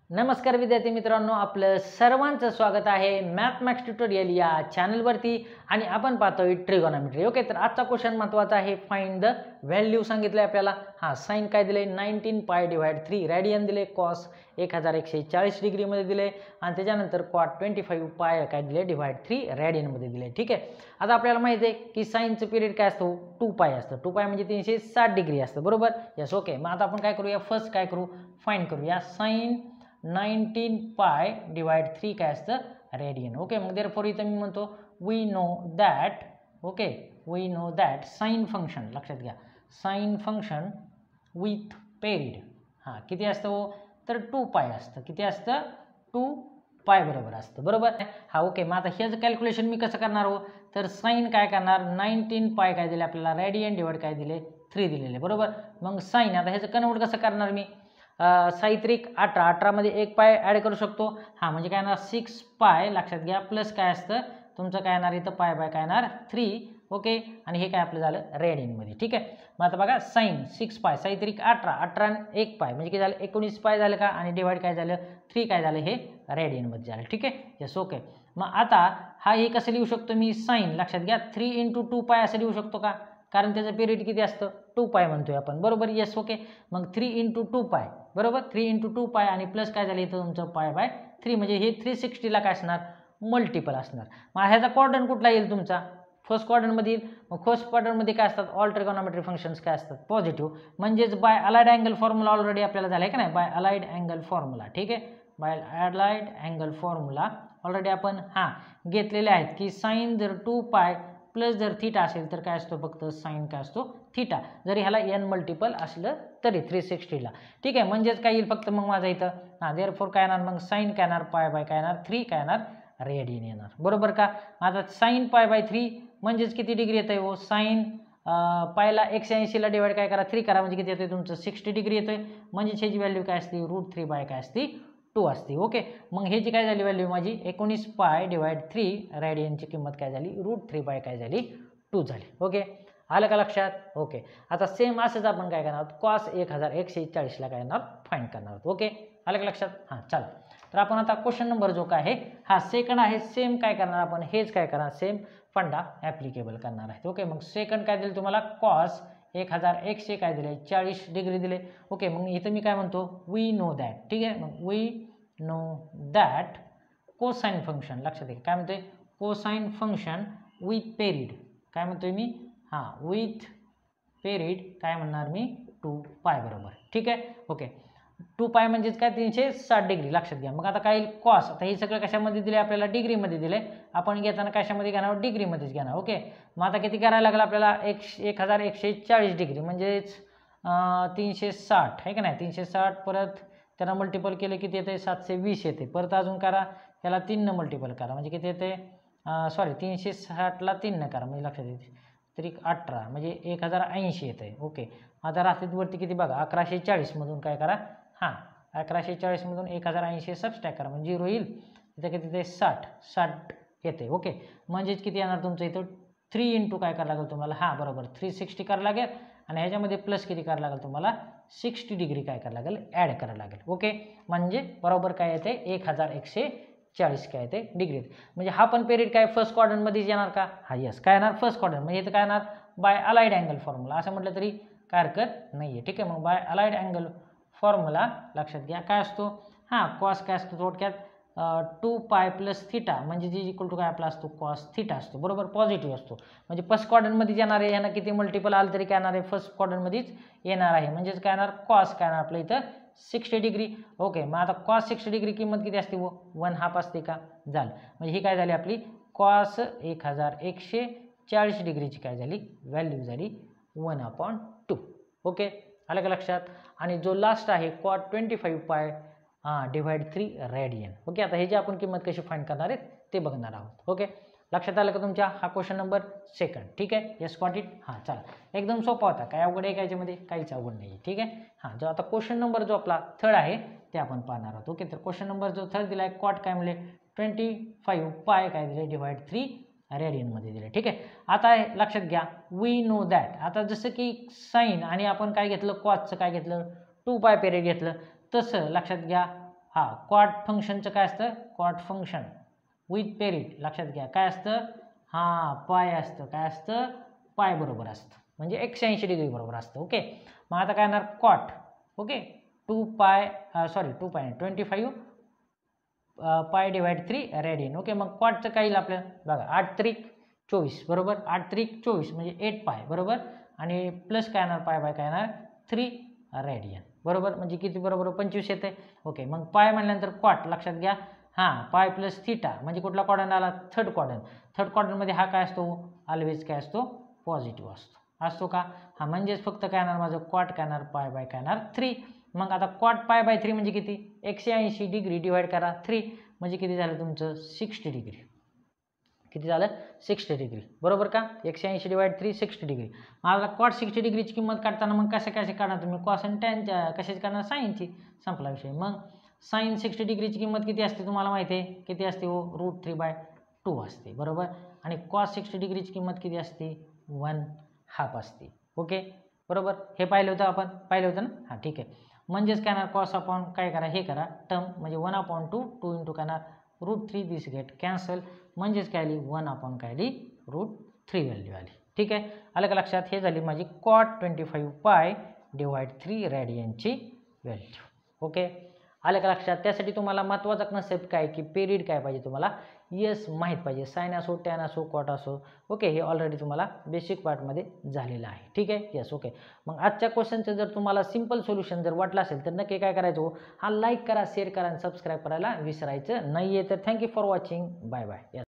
नमस्कार विद्यार्थी मित्रांनो, आपलं सर्वांचं स्वागत आहे मॅथमॅक्स ट्युटोरियल या चॅनलवरती आणि आपण पाहतोय ट्रिगोनॉमेट्री. ओके, तर आजचा क्वेश्चन महत्त्वाचा आहे. फाइंड द व्हॅल्यू सांगितलंय आपल्याला. साइन काय दिले 19 पाय डिवाइड 3 रेडियन दिले, कॉस 1140 डिग्री मध्ये दिले आणि त्याच्यानंतर कॉट 25 पाय काय दिले डिवाइड 3 रेडियन मध्ये दिले. ठीक आहे, आता आपल्याला माहिती आहे की साइनचं पिरियड काय असतो 2 पाय असतं. 2 पाय म्हणजे 360 डिग्री असतं, बरोबर. Yes, okay. मग आता आपण काय करूया, फर्स्ट काय करू, फाइंड करूया साइन 19 पाय डिवाइड 3 काय असतं रेडियन. ओके, मग देअरफॉर इथं मी म्हणतो we know that, okay, we know that sine function, लक्षात घ्या, साइन फंक्शन विथ पेरिड किती असतं हो, तर 2 पाय असतं. किती असतं, 2 पाय बरोबर असतं, बरोबर. ओके, मग आता ह्याचं कॅल्क्युलेशन मी कसं करणार हो, तर साइन काय करणार 19 पाय काय दिले आपल्याला रेडियन डिवाइड काय दिले 3 दिलेले, बरोबर. मग साइन आता ह्याचं कन्वर्ट कसं करणार मी, साहित्रिक 18 मध्ये 1 पाय ॲड करू शकतो. म्हणजे काय येणार 6 पाय, लक्षात घ्या, प्लस काय असतं तुमचं काय येणार इथं पाय बाय काय येणार 3. ओके, आणि हे काय आपलं झालं रेडियनमध्ये. ठीक आहे, मग आता बघा साइन 6 पाय साहित्रिक 18 आणि 1 पाय म्हणजे किती झालं 19 पाय झालं का, आणि डिवाइड काय झालं 3 काय झालं हे रेडियनमध्ये झालं. ठीक आहे, यस, ओके. मग आता हे कसं लिहू शकतो मी, साइन, लक्षात घ्या, 3 × 2 पाय असं लिहू शकतो का, कारण त्याचं पिरियड किती असतं 2 पाय म्हणतोय आपण, बरोबर. Yes, okay. मग 3 × 2 पाय, बरोबर, 3 × 2 पाय आणि प्लस काय झालं इथं तुमचं पाय बाय 3 म्हणजे हे 360ला काय असणार मल्टिपल असणार. मग ह्याचा क्वाड्रंट कुठला येईल तुमचा, फर्स्ट क्वाड्रंटमध्ये येईल. मग फर्स्ट क्वाड्रंटमध्ये काय असतात ऑल ट्रिगोनॉमेट्री फंक्शन्स काय असतात पॉझिटिव्ह, म्हणजेच by allied angle formula already आपल्याला झाला आहे का नाही, बाय अलाइड अँगल फॉर्म्युला. ठीक आहे, by allied angle formula already आपण घेतलेले आहेत की साइन जर 2 पाय प्लस जर थीटा असेल तर काय असतो फक्त साइन काय असतो थीटा, जरी ह्याला n मल्टिपल असलं तरी 360ला. ठीक आहे, म्हणजेच काय येईल फक्त मग माझा इथं देअरफॉर काय येणार मग साइन काय येणार पाय बाय काय येणार 3 काय येणार रेडियन येणार, बरोबर का. आता साइन पाय बाय 3 म्हणजेच किती डिग्री येतंय हो, साइन पायला 180ला डिवाइड काय करा 3 करा म्हणजे किती येतोय तुमचं 60 डिग्री येतोय, म्हणजे ह्याची व्हॅल्यू काय असते √3 बाय काय असते 2 असते. ओके, मग ह्याची काय झाली व्हॅल्यू माझी 19 पाय डिवाइड 3 रेडियनची किंमत काय झाली √3 बाय काय झाली 2 झाली. ओके, आलं का लक्षात. ओके, आता सेम असंच आपण काय करणार आहोत कॉस 1140ला काय करणार फाइंड करणार आहोत. ओके, आलं का लक्षात. चला, तर आपण आता क्वेश्चन नंबर जो काय आहे सेकंड आहे, सेम काय करणार आपण हेच काय करणार सेम फंडा ॲप्लिकेबल करणार आहे. ओके, मग सेकंड काय दिले तुम्हाला कॉस 1100 काय दिले 40 डिग्री दिले. ओके, मग इथं मी काय म्हणतो वी नो दॅट. ठीक आहे, मग we know that cosine function, लक्षात घ्या काय म्हणतोय कोसाइन फंक्शन विथ पेरिड, काय म्हणतोय मी विथ पेरिड काय म्हणणार मी 2 पाय, बरोबर. ठीक आहे, ओके, 2 पाय म्हणजेच काय 360 डिग्री, लक्षात घ्या. मग आता काय येईल कॉस, आता हे सगळं कशामध्ये दिले आपल्याला डिग्रीमध्ये दिले, आपण घेताना कशामध्ये घेणार डिग्रीमध्येच घेणार. ओके, मग आता किती करायला लागलं आपल्याला 1140 डिग्री म्हणजेच 360 आहे का नाही, 360 परत त्याला मल्टिपल केलं किती येते 720 येते, परत अजून करा त्याला 3 न मल्टिपल करा म्हणजे किती येते सॉरी 360ला 3 न करा म्हणजे लक्षात येते तरी 18 म्हणजे 1080 येते. ओके, आता राहते वरती किती बघा 1140 मधून काय करा 1140 मधून 1080 सबस्ट्रॅक्ट करा म्हणजे 0 येईल, इथं किती येते 60 येते. ओके, म्हणजेच किती येणार तुमचं इथं 3 × काय करावं लागेल तुम्हाला बरोबर 360 करावं लागेल आणि ह्याच्यामध्ये प्लस किती करावं लागेल तुम्हाला 60 डिग्री काय करावं लागेल ॲड करावं लागेल. ओके, म्हणजे बरोबर काय येते 1140 काय येते डिग्री, म्हणजे हा पण पिरियड काय फर्स्ट क्वाड्रंटमध्येच येणार का, यस काय येणार फर्स्ट क्वाड्रंट, म्हणजे इथं काय येणार बाय अलाइड अँगल फॉर्म्युला असं म्हटलं तरी काय हरकत नाही आहे. ठीक आहे, मग बाय अलाइड अँगल फॉर्म्युला लक्षात घ्या काय असतो कॉस काय असतो थोडक्यात 2 पाय प्लस थीटा म्हणजे जी इक्वल टू काय आपला असतो कॉस थीटा असतो, बरोबर, पॉझिटिव्ह असतो. म्हणजे फर्स्ट क्वाड्रंटमध्ये येणार आहे, यांना किती मल्टिपल आलं तरी काय येणार आहे फर्स्ट क्वाड्रंटमध्येच येणार आहे, म्हणजेच काय येणार कॉस काय येणार आपलं इथं 60 डिग्री. ओके, मग आता कॉस 60 डिग्री किंमत किती असते 1/2 असते का, झालं, म्हणजे ही काय झाली आपली कॉस 1140 डिग्रीची काय झाली व्हॅल्यू झाली 1/2. ओके, आलं का लक्षात. आणि जो लास्ट आहे cot 25 pi divide 3 radian. Okay, आता ह्याची आपण किंमत कशी फाइंड करणार आहे ते बघणार आहोत. ओके, लक्षात आलं का तुमच्या? हा क्वेश्चन नंबर 2. ठीक आहे, यस गॉट इट. हां चला, एकदम सोपा होता, काय अवघड आहे का याच्यामध्ये? काहीच अवघड नाही. ठीक आहे. हां, जो आता क्वेश्चन नंबर जो आपला 3 आहे ते आपण पाहणार आहोत. ओके, तर क्वेश्चन नंबर जो 3 दिला आहे, कॉट काय म्हणले 25 पाय काय दिले डिवाइड 3 रेडियनमध्ये दिले. ठीक आहे. आता लक्षात घ्या, वी नो दॅट. आता जसं की साईन आणि आपण काय घेतलं, कॉसचं काय घेतलं 2 पाय पिरियड घेतलं, तसं लक्षात घ्या हा कॉट फंक्शनचं काय असतं, कॉट फंक्शन विथ पेरिड. लक्षात घ्या काय असतं, हां पाय असतं. काय असतं, पाय बरोबर असतं, म्हणजे 180 डिग्री बरोबर असतं. ओके, मग आता काय येणार कॉट. ओके, 2 पाय 25 पाय डिवाइड 3 रेडियन. ओके, मग कॉटचं काय येईल आपल्याला बघा, 8 त्रिक 24 बरोबर, 8 त्रिक 24 म्हणजे 8 पाय बरोबर, आणि प्लस काय येणार पाय बाय काय येणार 3 रेडियन बरोबर, म्हणजे किती बरोबर 25 येते. ओके, मग पाय म्हणल्यानंतर कॉट लक्षात घ्या, हां पाय प्लस थीटा म्हणजे कुठला क्वाड्रंट आला, थर्ड क्वाड्रंट. थर्ड क्वाड्रंटमध्ये हा काय असतो, ऑलवेज काय असतो, पॉझिटिव्ह असतो का. हां, म्हणजेच फक्त काय येणार माझं कॉट काय येणार पाय बाय काय येणार 3. मग आता कॉट पाय बाय 3 म्हणजे किती, 180 डिग्री डिवाइड करा 3 म्हणजे किती झालं तुमचं 60 डिग्री. किती झालं 60 डिग्री बरोबर का, 180 डिवाइड 3 60 डिग्री. मला कॉट 60 डिग्रीची किंमत काढताना मग कसे काढणार तुम्ही, कॉस आणि टॅनच्या कशाची काढणार, साईनची. संपला विषय. मग साईन 60 डिग्रीची किंमत किती असते तुम्हाला माहिती आहे, किती असते हो, √3/2 असते बरोबर, आणि कॉस 60 डिग्रीची किंमत किती असते 1/2 असते. ओके बरोबर, हे पाहिलं होतं आपण, पाहिलं होतं ना. हां ठीक आहे, म्हणजेच काय ना कॉस अपॉन काय करा, हे करा टर्म म्हणजे 1/2 2 इंटू काय ना √3 दिस गेट कॅन्सल, म्हणजेच काय आली 1/, काय आली √3 व्हॅल्यू आली. ठीक आहे, आलं का लक्षात. हे झाली माझी cot 25 pi divide 3 रेडियनची value. Okay, आलं का लक्षात. त्यासाठी तुम्हाला महत्त्वाचा कन्सेप्ट काय की पिरियड काय पाहिजे तुम्हाला, यस माहीत पाहिजे, साइन असो टॅन असो कॉट असो. ओके, हे ऑलरेडी तुम्हाला बेसिक पार्टमध्ये झालेलं आहे. ठीक आहे, यस. ओके, मग आजच्या क्वेश्चनचं जर तुम्हाला सिंपल सोल्युशन जर वाटलं असेल तर नक्की काय करायचं, हा लाईक करा, शेअर करा आणि सबस्क्राईब करायला विसरायचं नाही आहे. तर thank you for watching, bye bye.